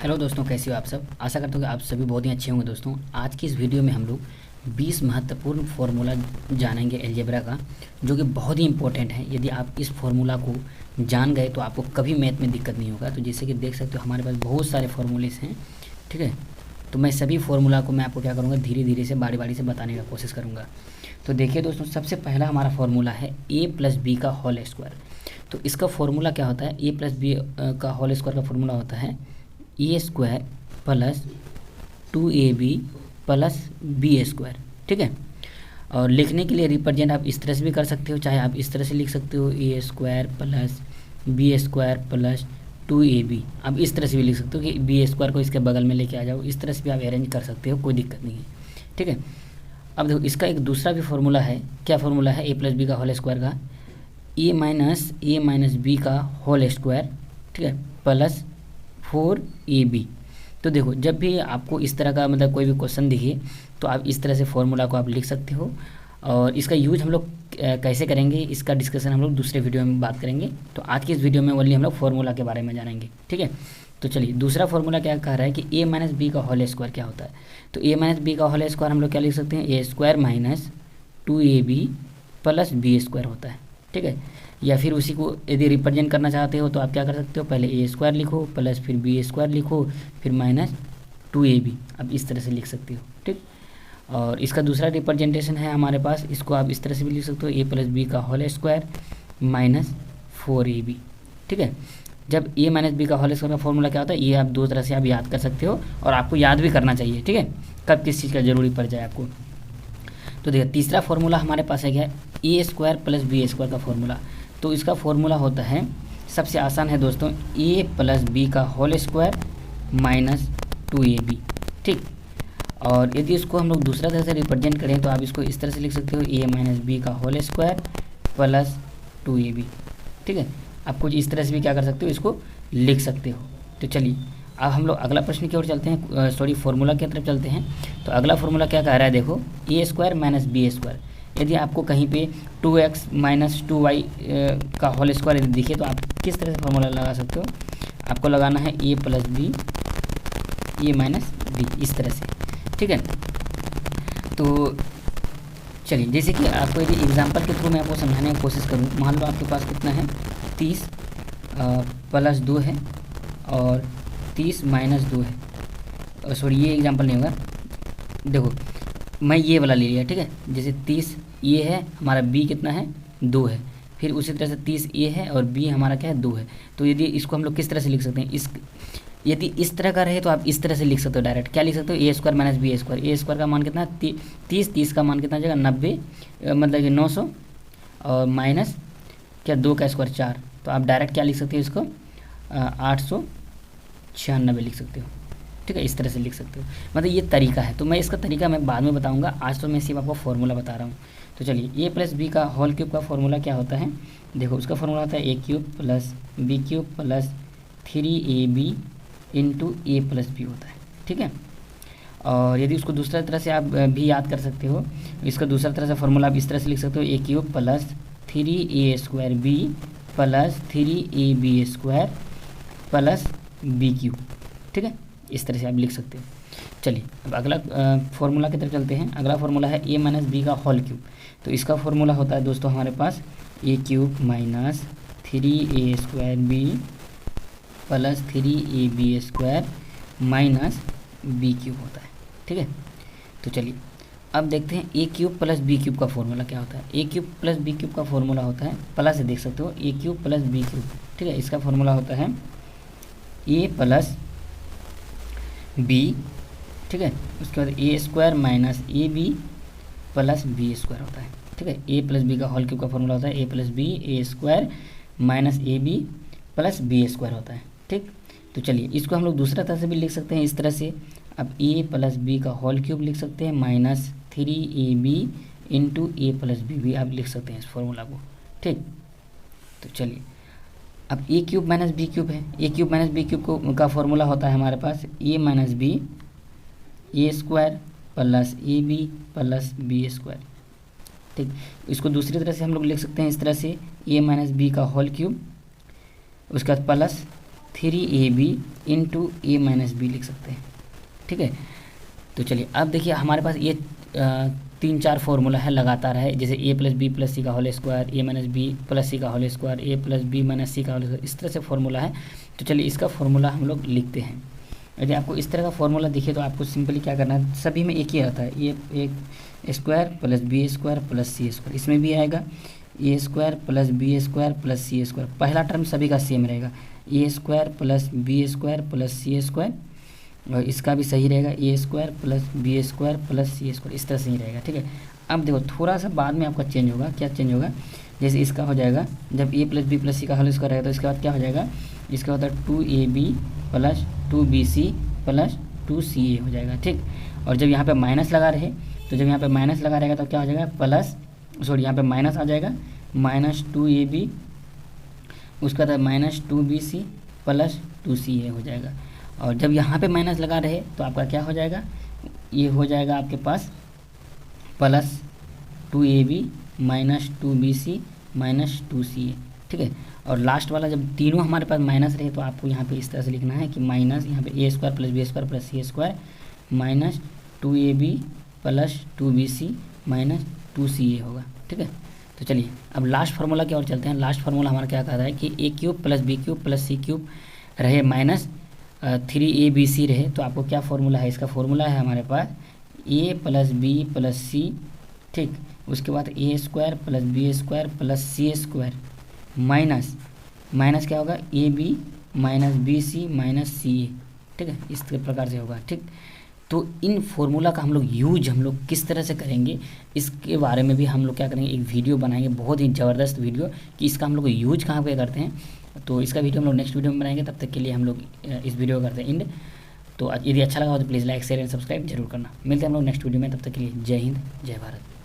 Hello दोस्तों, कैसे हो आप सब। आशा करता हूँ कि आप सभी बहुत ही अच्छे होंगे। दोस्तों, आज की इस वीडियो में हम लोग 20 महत्वपूर्ण फार्मूला जानेंगे अलजेब्रा का, जो कि बहुत ही इंपॉर्टेंट है। यदि आप इस फार्मूला को जान गए तो आपको कभी मैथ में दिक्कत नहीं होगा। तो जैसे कि देख सकते हो हमारे पास बहुत सारे फार्मूलेस हैं, ठीक है। तो मैं सभी फार्मूला को मैं आपको क्या करूँगा, धीरे धीरे से बारी बारी से बताने का कोशिश करूँगा। तो देखिए दोस्तों, सबसे पहला हमारा फार्मूला है ए प्लस बी का होल स्क्वायर। तो इसका फार्मूला क्या होता है, ए प्लस बी का होल स्क्वायर का फार्मूला होता है a square plus 2ab plus b square, ठीक है। और लिखने के लिए रिप्रेजेंट आप इस तरह से भी कर सकते हो, चाहे आप इस तरह से लिख सकते हो a square plus b square plus 2ab। आप इस तरह से भी लिख सकते हो कि बी स्क्वायर को इसके बगल में लेके आ जाओ, इस तरह से भी आप अरेंज कर सकते हो, कोई दिक्कत नहीं है, ठीक है। अब देखो, इसका एक दूसरा भी फार्मूला है। क्या फार्मूला है, ए प्लस बी का होल स्क्वायर का ए माइनस बी का होल स्क्वायर, ठीक है, प्लस 4ab। तो देखो, जब भी आपको इस तरह का मतलब कोई भी क्वेश्चन दिखे तो आप इस तरह से फॉर्मूला को आप लिख सकते हो। और इसका यूज हम लोग कैसे करेंगे, इसका डिस्कशन हम लोग दूसरे वीडियो में बात करेंगे। तो आज की इस वीडियो में ओनली हम लोग फार्मूला के बारे में जानेंगे, ठीक है। तो चलिए, दूसरा फार्मूला क्या कह रहा है कि ए माइनस बी का होल स्क्वायर क्या होता है। तो ए माइनस बी का होल स्क्वायर हम लोग क्या लिख सकते हैं, a square minus 2ab plus b square होता है, ठीक है। या फिर उसी को यदि रिप्रेजेंट करना चाहते हो तो आप क्या कर सकते हो, पहले ए स्क्वायर लिखो प्लस फिर बी स्क्वायर लिखो फिर माइनस 2ab। आप इस तरह से लिख सकते हो, ठीक। और इसका दूसरा रिप्रेजेंटेशन है हमारे पास, इसको आप इस तरह से भी लिख सकते हो, ए प्लस बी का होल स्क्वायर माइनस 4ab, ठीक है। जब ए माइनस बी का होल स्क्वायर का फॉर्मूला क्या होता है, ये आप दो तरह से आप याद कर सकते हो और आपको याद भी करना चाहिए, ठीक है, कब किस चीज़ का ज़रूरी पड़ जाए आपको। तो देखिए, तीसरा फार्मूला हमारे पास है क्या, ए स्क्वायर प्लस बी स्क्वायर का फार्मूला। तो इसका फार्मूला होता है, सबसे आसान है दोस्तों, ए प्लस बी का होल स्क्वायर माइनस 2ab, ठीक। और यदि इसको हम लोग दूसरा तरह से रिप्रेजेंट करें तो आप इसको इस तरह से लिख सकते हो, ए माइनस बी का होल स्क्वायर प्लस 2ab, ठीक है। आप कुछ इस तरह से भी क्या कर सकते हो, इसको लिख सकते हो। तो चलिए, अब हम लोग अगला प्रश्न की ओर चलते हैं, सॉरी फार्मूला की तरफ चलते हैं। तो अगला फार्मूला क्या कह रहा है, देखो, ए स्क्वायर माइनस बी स्क्वायर। यदि आपको कहीं पे 2x माइनस 2y का होल स्क्वायर यदि दिखे तो आप किस तरह से फार्मूला लगा सकते हो, आपको लगाना है a plus b A minus B, इस तरह से, ठीक है। तो चलिए, जैसे कि आपको यदि एग्जांपल के थ्रू मैं आपको समझाने की कोशिश करूँ, मान लो आपके पास कितना है, 30 प्लस 2 है और 30 माइनस 2 है। सॉरी, ये एग्जांपल नहीं होगा। देखो, मैं ये वाला ले लिया, ठीक है। जैसे 30 ये है हमारा, बी कितना है, 2 है। फिर उसी तरह से 30 ये है और बी हमारा क्या है, 2 है। तो यदि इसको हम लोग किस तरह से लिख सकते हैं, यदि इस तरह का रहे तो आप इस तरह से लिख सकते हो डायरेक्ट। क्या लिख सकते हो, a square minus B square. A square का मान कितना है, 30 का मान कितना आ जाएगा, 90, मतलब कि 900, और माइनस क्या, 2 का स्क्वायर 4। तो आप डायरेक्ट क्या लिख सकते हो, इसको 896 लिख सकते हो, ठीक है। इस तरह से लिख सकते हो, मतलब ये तरीका है। तो मैं इसका तरीका मैं बाद में बताऊंगा, आज तो मैं सिर्फ आपको फॉर्मूला बता रहा हूँ। तो चलिए, ए प्लस बी का होल क्यूब का फॉर्मूला क्या होता है, देखो, उसका फॉर्मूला होता है a cube plus b cube plus 3ab into a plus b होता है, ठीक है। और यदि उसको दूसरा तरह से आप भी याद कर सकते हो, इसका दूसरा तरह से फॉर्मूला आप इस तरह से लिख सकते हो, a cube plus 3a square b plus 3ab square plus b cube, ठीक है। इस तरह से आप लिख सकते हो। चलिए, अब अगला फार्मूला की तरफ चलते हैं। अगला फार्मूला है ए माइनस बी का होल क्यूब। तो इसका फार्मूला होता है दोस्तों हमारे पास, a cube minus 3a square b plus 3ab square minus b cube होता है, ठीक है। तो चलिए, अब देखते हैं a cube plus b cube का फॉर्मूला क्या होता है। A cube plus b cube का फॉर्मूला होता है, प्लस से देख सकते हो, a cube plus b cube, ठीक है। इसका फॉर्मूला होता है ए प्लस बी, ठीक है। उसके बाद a square minus a b plus b square होता है, ठीक है। ए प्लस बी का होल क्यूब का फॉर्मूला होता है a plus b a square minus a b plus b square होता है, ठीक। तो चलिए, इसको हम लोग दूसरा तरह से भी लिख सकते हैं, इस तरह से। अब ए प्लस बी का होल क्यूब लिख सकते हैं minus 3ab into a plus B भी आप लिख सकते हैं इस फॉर्मूला को, ठीक। तो चलिए, अब a cube minus b cube है। A cube minus b cube को का फॉर्मूला होता है हमारे पास a minus b a square plus a b plus b square, ठीक। इसको दूसरी तरह से हम लोग लिख सकते हैं इस तरह से, ए माइनस बी का होल क्यूब, उसके बाद प्लस 3ab इंटू ए माइनस बी लिख सकते हैं। ठीक है, तो चलिए अब देखिए हमारे पास ये 3-4 फॉर्मूला है लगातार है, जैसे ए प्लस बी प्लस सी का होल स्क्वायर, ए माइनस बी प्लस सी का होल स्क्वायर, ए प्लस बी माइनस सी का होल स्क्वायर, इस तरह से फॉर्मूला है। तो चलिए इसका फॉर्मूला हम लोग लिखते हैं। यदि आपको इस तरह का फॉर्मूला दिखे तो आपको सिंपली क्या करना है, सभी में एक ही रहता है, ए एक square plus b square plus c square, इसमें भी आएगा a square plus b square plus c square. पहला टर्म सभी का सेम रहेगा, a square plus b square plus c square, और इसका भी सही रहेगा, a square plus b square plus c square, इस तरह से ही रहेगा। ठीक है, अब देखो थोड़ा सा बाद में आपका चेंज होगा, क्या चेंज होगा, जैसे इसका हो जाएगा जब ए प्लस बी प्लस सी का होल स्क्वायर रहेगा तो इसके बाद क्या हो जाएगा, इसका होता है 2ab plus 2bc plus 2ca हो जाएगा। ठीक, और जब यहाँ पे माइनस लगा रहे तो जब यहाँ पे माइनस लगा रहेगा तो क्या हो जाएगा, प्लस सॉरी यहाँ पे माइनस आ जाएगा, माइनस 2ab, उसका था माइनस 2bc प्लस 2ca हो जाएगा। और जब यहाँ पे माइनस लगा रहे तो आपका क्या हो जाएगा, ये हो जाएगा आपके पास plus 2ab minus 2bc minus 2ca। ठीक है, और लास्ट वाला जब तीनों हमारे पास माइनस रहे तो आपको यहाँ पे इस तरह से लिखना है कि माइनस यहाँ पे a square plus b square plus c square minus 2ab plus 2bc minus 2ca होगा। ठीक है, तो चलिए अब लास्ट फार्मूला की ओर चलते हैं। लास्ट फार्मूला हमारा क्या कहता है कि a cube plus b cube plus c cube रहे माइनस 3abc रहे, तो आपको क्या फार्मूला है, इसका फार्मूला है हमारे पास a plus b plus c, ठीक, उसके बाद a square plus b square plus c square minus minus क्या होगा, a b minus b c minus c a. ठीक है, इस प्रकार से होगा। ठीक, तो इन फॉर्मूला का हम लोग किस तरह से करेंगे, इसके बारे में भी हम लोग क्या करेंगे, एक वीडियो बनाएंगे, बहुत ही ज़बरदस्त वीडियो कि इसका हम लोग यूज कहाँ पे करते हैं। तो इसका वीडियो हम लोग नेक्स्ट वीडियो में बनाएंगे, तब तक के लिए हम लोग इस वीडियो को करते हैं एंड। तो यदि अच्छा लगा हो तो please like share and subscribe जरूर करना। मिलते हैं हम लोग नेक्स्ट वीडियो में, तब तक के लिए जय हिंद जय भारत।